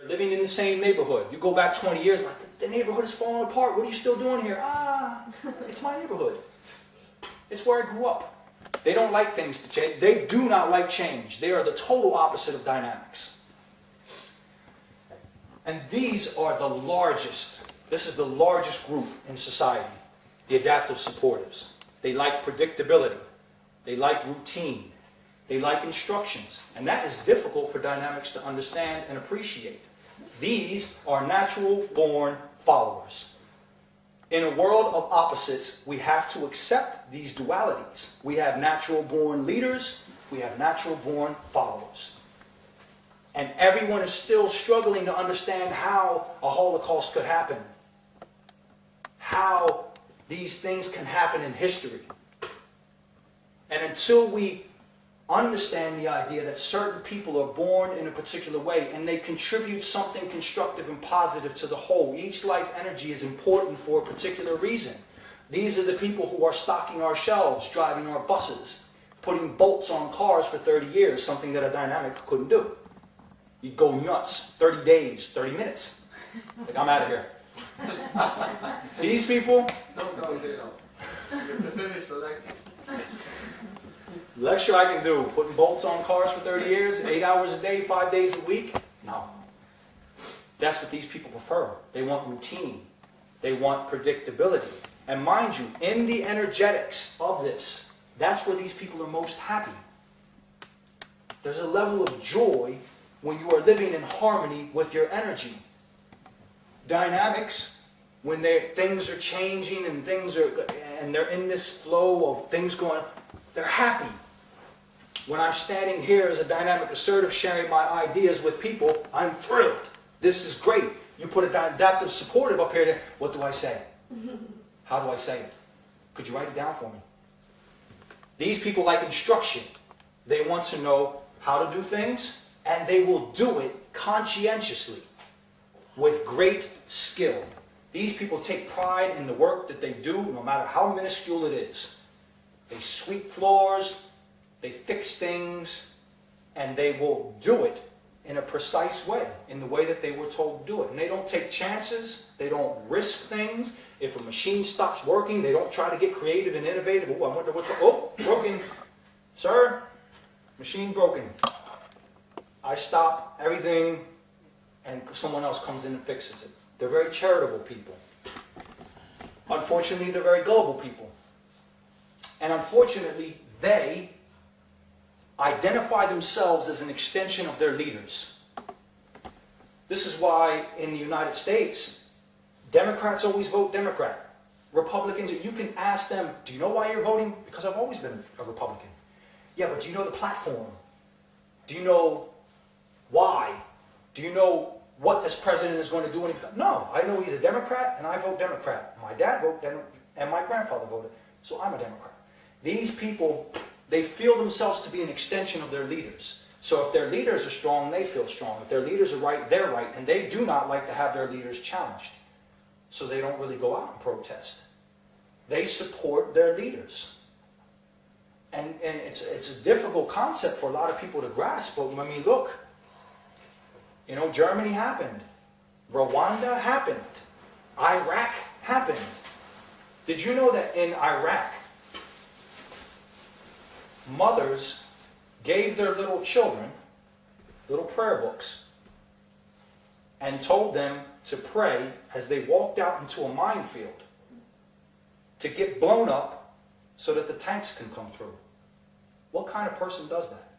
Living in the same neighborhood. You go back 20 years, like, the neighborhood is falling apart. What are you still doing here? It's my neighborhood. It's where I grew up. They don't like things to change. They do not like change. They are the total opposite of dynamics. And these are the largest. This is the largest group in society, the adaptive supportives. They like predictability. They like routine. They like instructions. And that is difficult for dynamics to understand and appreciate. These are natural born followers. In a world of opposites, we have to accept these dualities. We have natural born leaders. We have natural born followers. And everyone is still struggling to understand how a Holocaust could happen. How these things can happen in history. And until we understand the idea that certain people are born in a particular way and they contribute something constructive and positive to the whole. Each life energy is important for a particular reason. These are the people who are stocking our shelves, driving our buses, putting bolts on cars for 30 years, something that a dynamic couldn't do. You'd go nuts, 30 days, 30 minutes. Like, I'm out of here. These people... No, they don't. You have to finish the lecture. Lecture I can do, putting bolts on cars for 30 years, 8 hours a day, 5 days a week? No. That's what these people prefer. They want routine. They want predictability. And mind you, in the energetics of this, that's where these people are most happy. There's a level of joy when you are living in harmony with your energy. Dynamics, when things are changing and they're in this flow of things going on, they're happy. When I'm standing here as a dynamic assertive sharing my ideas with people, I'm thrilled. This is great. You put an adaptive supportive up here, what do I say? How do I say it? Could you write it down for me? These people like instruction. They want to know how to do things, and they will do it conscientiously, with great skill. These people take pride in the work that they do, no matter how minuscule it is. They sweep floors, they fix things, and they will do it in a precise way, in the way that they were told to do it. And they don't take chances, they don't risk things. If a machine stops working, they don't try to get creative and innovative. Oh, I wonder what's wrong. Oh, broken. Sir, machine broken. I stop everything, and someone else comes in and fixes it. They're very charitable people. Unfortunately, they're very gullible people. And unfortunately, they identify themselves as an extension of their leaders. This is why in the United States, Democrats always vote Democrat. Republicans, you can ask them, do you know why you're voting? Because I've always been a Republican. Yeah, but do you know the platform? Do you know why? Do you know what this president is going to do when he becomes? No, I know he's a Democrat and I vote Democrat. My dad voted Democrat and my grandfather voted, so I'm a Democrat. These people, they feel themselves to be an extension of their leaders. So if their leaders are strong, they feel strong. If their leaders are right, they're right. And they do not like to have their leaders challenged. So they don't really go out and protest. They support their leaders. And it's a difficult concept for a lot of people to grasp. But I mean, look, you know, Germany happened. Rwanda happened. Iraq happened. Did you know that in Iraq, mothers gave their little children little prayer books and told them to pray as they walked out into a minefield to get blown up so that the tanks can come through? What kind of person does that?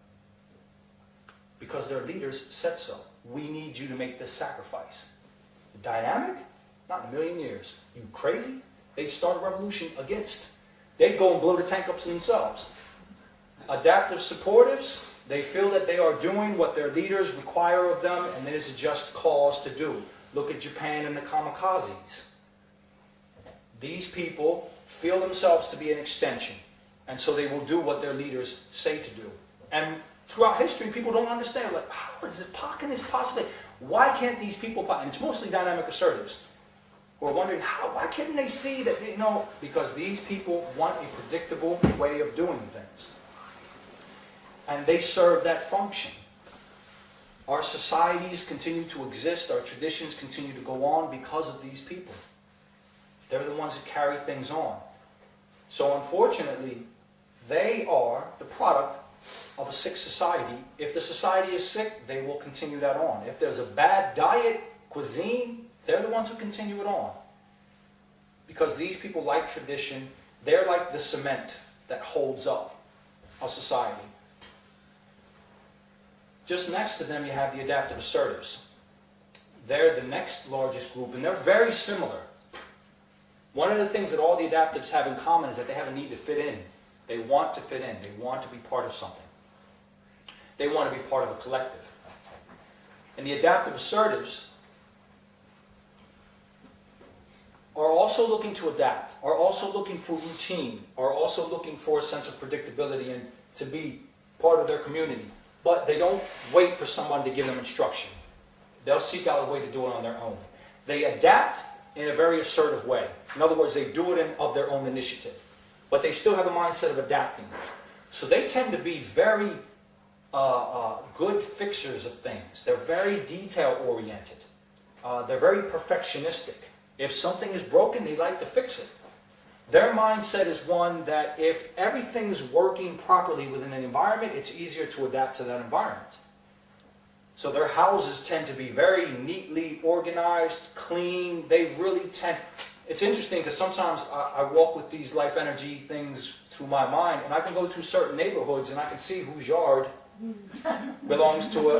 Because their leaders said so. We need you to make this sacrifice. The dynamic? Not in a million years. You crazy? They'd start a revolution against. They'd go and blow the tank up themselves. Adaptive supportives, they feel that they are doing what their leaders require of them, and it is a just cause to do. Look at Japan and the kamikazes. These people feel themselves to be an extension, and so they will do what their leaders say to do. And throughout history, people don't understand, like, how is it possible? Why can't these people, and it's mostly dynamic assertives, who are wondering, why can't they see that they know? Because these people want a predictable way of doing things. And they serve that function. Our societies continue to exist, our traditions continue to go on because of these people. They're the ones that carry things on. So unfortunately, they are the product of a sick society. If the society is sick, they will continue that on. If there's a bad diet, cuisine, they're the ones who continue it on. Because these people like tradition, they're like the cement that holds up a society. Just next to them you have the adaptive assertives. They're the next largest group, and they're very similar. One of the things that all the adaptives have in common is that they have a need to fit in. They want to fit in. They want to be part of something. They want to be part of a collective. And the adaptive assertives are also looking to adapt, are also looking for routine, are also looking for a sense of predictability and to be part of their community. But they don't wait for someone to give them instruction. They'll seek out a way to do it on their own. They adapt in a very assertive way. In other words, they do it of their own initiative. But they still have a mindset of adapting. So they tend to be very good fixers of things. They're very detail-oriented. They're very perfectionistic. If something is broken, they like to fix it. Their mindset is one that if everything is working properly within an environment, it's easier to adapt to that environment. So their houses tend to be very neatly organized, clean. They really tend... It's interesting because sometimes I walk with these life energy things through my mind, and I can go through certain neighborhoods and I can see whose yard belongs to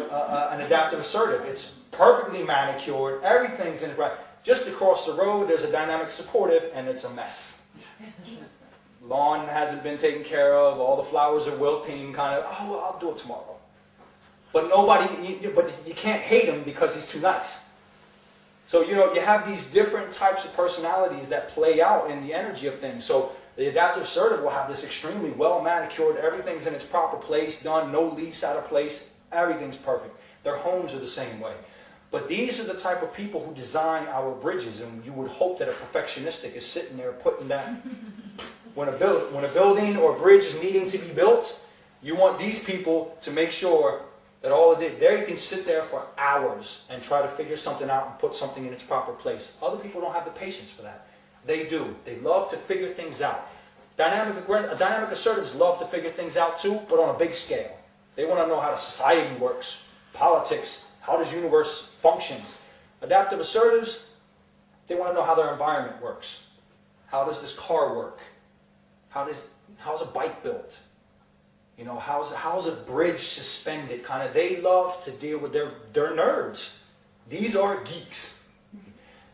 an adaptive assertive. It's perfectly manicured, everything's in it right. Just across the road, there's a dynamic supportive, and it's a mess. Lawn hasn't been taken care of, all the flowers are wilting, kind of, oh, well, I'll do it tomorrow. But but you can't hate him because he's too nice. So, you have these different types of personalities that play out in the energy of things. So the adaptive assertive will have this extremely well manicured, everything's in its proper place, done, no leaves out of place, everything's perfect. Their homes are the same way. But these are the type of people who design our bridges, and you would hope that a perfectionistic is sitting there putting that. When a building or a bridge is needing to be built, you want these people to make sure that they can sit there for hours and try to figure something out and put something in its proper place. Other people don't have the patience for that. They do. They love to figure things out. Dynamic assertives love to figure things out too, but on a big scale. They want to know how the society works, politics, how the universe functions. Adaptive assertives, they want to know how their environment works. How does this car work? How's a bike built? How's a bridge suspended? Kind of, they love to deal with they're nerds. These are geeks.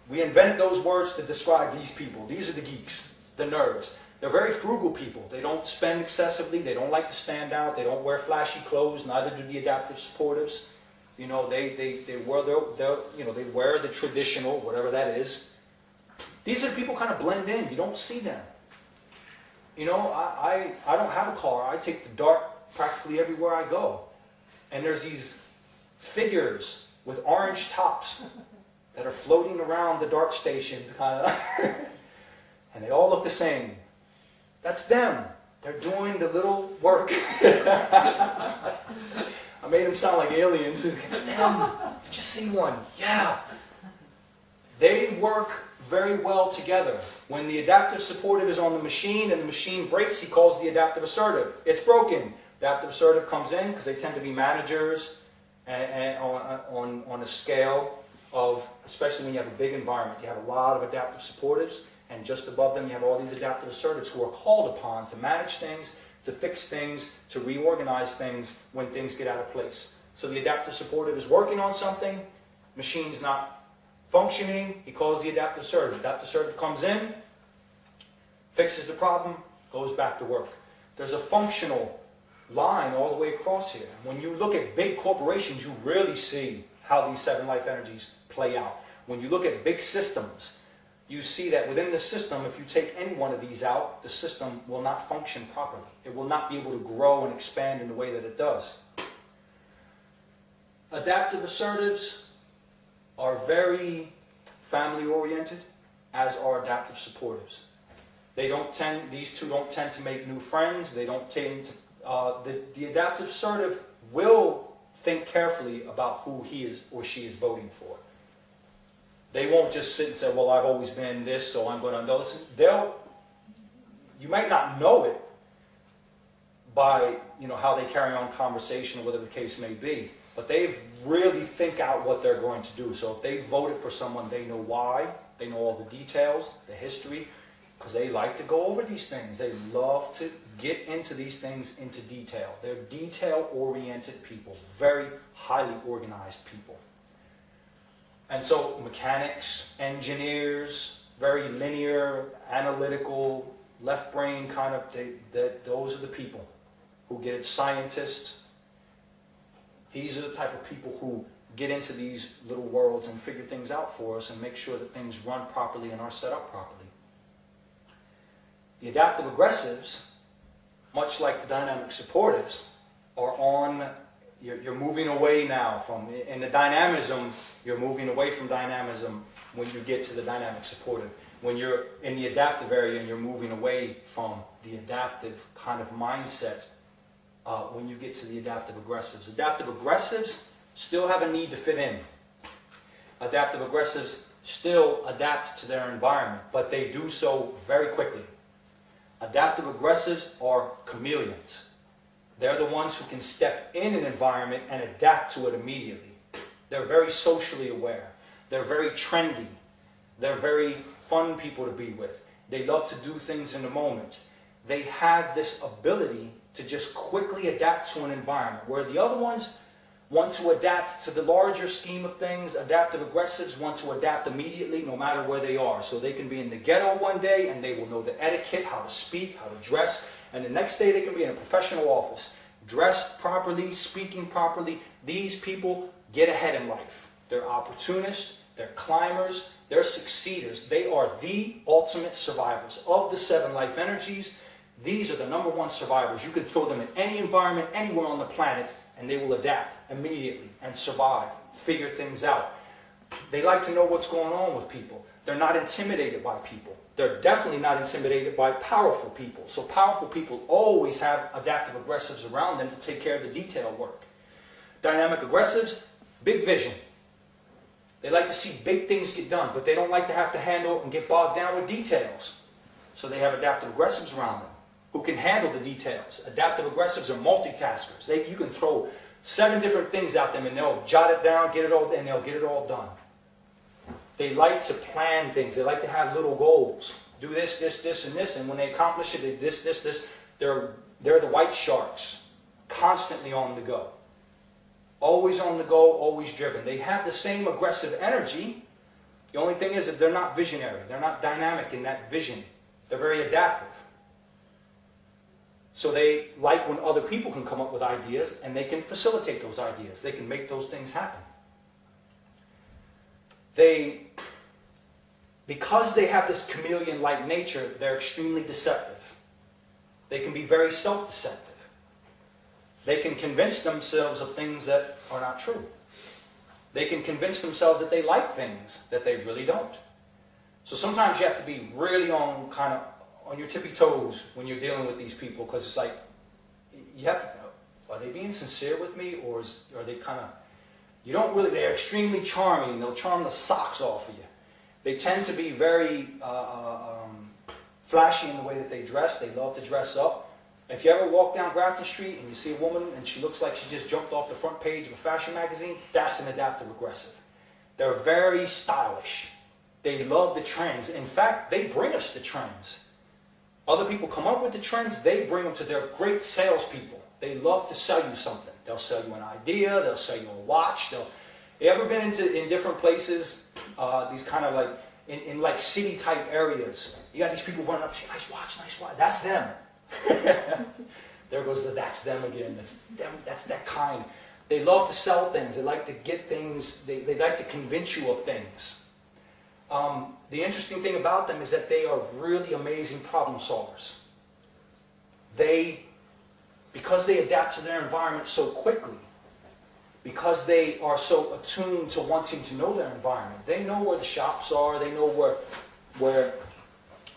We invented those words to describe these people. These are the geeks, the nerds. They're very frugal people. They don't spend excessively. They don't like to stand out. They don't wear flashy clothes. Neither do the adaptive supportives. They wear the traditional, whatever that is. These are the people kind of blend in. You don't see them. I don't have a car. I take the dart practically everywhere I go. And there's these figures with orange tops that are floating around the dart stations, kind of, and they all look the same. That's them. They're doing the little work. I made them sound like aliens. It's them. Did you see one? Yeah. They work very well together. When the adaptive supportive is on the machine and the machine breaks, he calls the adaptive assertive. It's broken. Adaptive assertive comes in because they tend to be managers and on a scale of, especially when you have a big environment, you have a lot of adaptive supportives, and just above them you have all these adaptive assertives who are called upon to manage things, to fix things, to reorganize things when things get out of place. So the adaptive supportive is working on something, machine's not functioning, he calls the adaptive assertive. Adaptive assertive comes in, fixes the problem, goes back to work. There's a functional line all the way across here. When you look at big corporations, you really see how these 7 life energies play out. When you look at big systems, you see that within the system, if you take any one of these out, the system will not function properly. It will not be able to grow and expand in the way that it does. Adaptive assertives are very family-oriented, as are adaptive supportives. These two don't tend to make new friends. They don't tend to, the adaptive assertive will think carefully about who he is or she is voting for. They won't just sit and say, well, I've always been this, so I'm going to listen. You might not know it by, how they carry on conversation or whatever the case may be, but they really think out what they're going to do. So if they voted for someone, they know why, they know all the details, the history, because they like to go over these things. They love to get into these things into detail. They're detail-oriented people, very highly organized people. And so mechanics, engineers, very linear, analytical, left brain kind of, those are the people who get it. Scientists, these are the type of people who get into these little worlds and figure things out for us and make sure that things run properly and are set up properly. The adaptive aggressives, much like the dynamic supportives, are on, you're moving away now from, in the dynamism, you're moving away from dynamism when you get to the dynamic supportive. When you're in the adaptive area and you're moving away from the adaptive kind of mindset when you get to the adaptive aggressives. Adaptive aggressives still have a need to fit in. Adaptive aggressives still adapt to their environment, but they do so very quickly. Adaptive aggressives are chameleons. They're the ones who can step in an environment and adapt to it immediately. They're very socially aware. They're very trendy. They're very fun people to be with. They love to do things in the moment. They have this ability to just quickly adapt to an environment, where the other ones want to adapt to the larger scheme of things. Adaptive aggressives want to adapt immediately no matter where they are. So they can be in the ghetto one day and they will know the etiquette, how to speak, how to dress. And the next day they can be in a professional office, dressed properly, speaking properly. These people get ahead in life. They're opportunists, they're climbers, they're succeeders. They are the ultimate survivors. Of the 7 life energies, these are the #1 survivors. You can throw them in any environment, anywhere on the planet, and they will adapt immediately and survive, figure things out. They like to know what's going on with people. They're not intimidated by people. They're definitely not intimidated by powerful people. So powerful people always have adaptive aggressives around them to take care of the detail work. Dynamic aggressives, big vision. They like to see big things get done, but they don't like to have to handle and get bogged down with details. So they have adaptive aggressives around them who can handle the details. Adaptive aggressives are multitaskers. You can throw 7 different things at them and they'll jot it down, get it all, and they'll get it all done. They like to plan things. They like to have little goals. Do this, this, this, and this, and when they accomplish it, they this. They're the white sharks, constantly on the go. Always on the go, always driven. They have the same aggressive energy. The only thing is that they're not visionary. They're not dynamic in that vision. They're very adaptive. So they like when other people can come up with ideas and they can facilitate those ideas. They can make those things happen. Because they have this chameleon-like nature, they're extremely deceptive. They can be very self-deceptive. They can convince themselves of things that are not true. They can convince themselves that they like things that they really don't. So sometimes you have to be really on your tippy toes when you're dealing with these people, because it's like, you have to know, are they being sincere with me, or are they you don't really, they're extremely charming, they'll charm the socks off of you. They tend to be very flashy in the way that they dress. They love to dress up. If you ever walk down Grafton Street and you see a woman and she looks like she just jumped off the front page of a fashion magazine, that's an adaptive aggressive. They're very stylish. They love the trends. In fact, they bring us the trends. Other people come up with the trends, they bring them to their great salespeople. They love to sell you something. They'll sell you an idea, they'll sell you a watch. You ever been in different places, these kind of like, in like city type areas, you got these people running up to you, nice watch, that's them. There goes the that's them again, that's that kind. They love to sell things, they like to get things, they like to convince you of things. The interesting thing about them is that they are really amazing problem solvers. Because they adapt to their environment so quickly, because they are so attuned to wanting to know their environment, they know where the shops are, they know where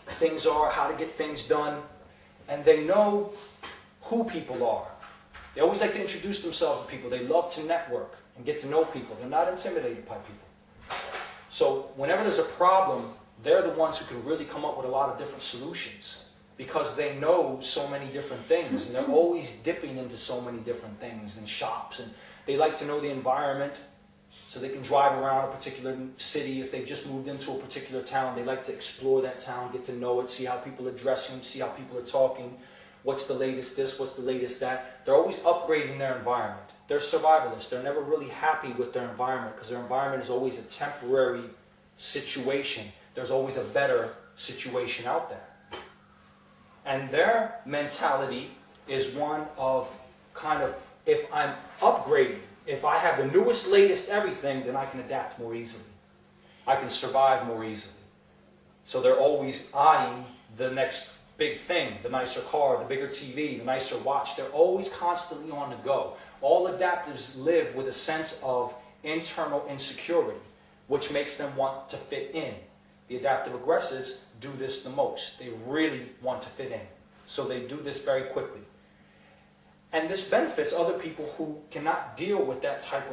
things are, how to get things done, and they know who people are. They always like to introduce themselves to people. They love to network and get to know people. They're not intimidated by people. So whenever there's a problem, they're the ones who can really come up with a lot of different solutions because they know so many different things, and they're always dipping into so many different things and shops, and they like to know the environment so they can drive around a particular city. If they've just moved into a particular town, they like to explore that town, get to know it, see how people are dressing, see how people are talking, what's the latest this, what's the latest that. They're always upgrading their environment. They're survivalists. They're never really happy with their environment because their environment is always a temporary situation. There's always a better situation out there. And their mentality is one of kind of, if I'm upgrading, if I have the newest, latest everything, then I can adapt more easily. I can survive more easily. So they're always eyeing the next big thing, the nicer car, the bigger TV, the nicer watch. They're always constantly on the go. All adaptives live with a sense of internal insecurity, which makes them want to fit in. The adaptive aggressives do this the most. They really want to fit in. So they do this very quickly. And this benefits other people who cannot deal with that type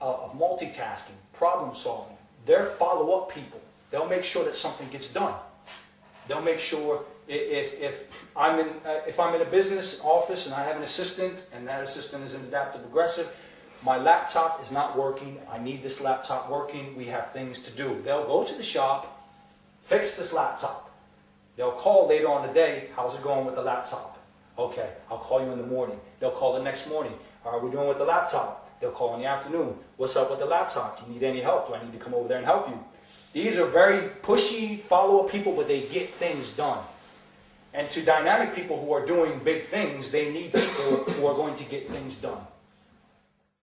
of multitasking, problem solving. They're follow-up people. They'll make sure that something gets done. They'll make sure if I'm in a business office and I have an assistant and that assistant is an adaptive aggressive, my laptop is not working, I need this laptop working, we have things to do. They'll go to the shop, fix this laptop. They'll call later on the day, how's it going with the laptop? Okay, I'll call you in the morning. They'll call the next morning. How are we doing with the laptop? They'll call in the afternoon. What's up with the laptop? Do you need any help? Do I need to come over there and help you? These are very pushy, follow-up people, but they get things done. And to dynamic people who are doing big things, they need people who are going to get things done.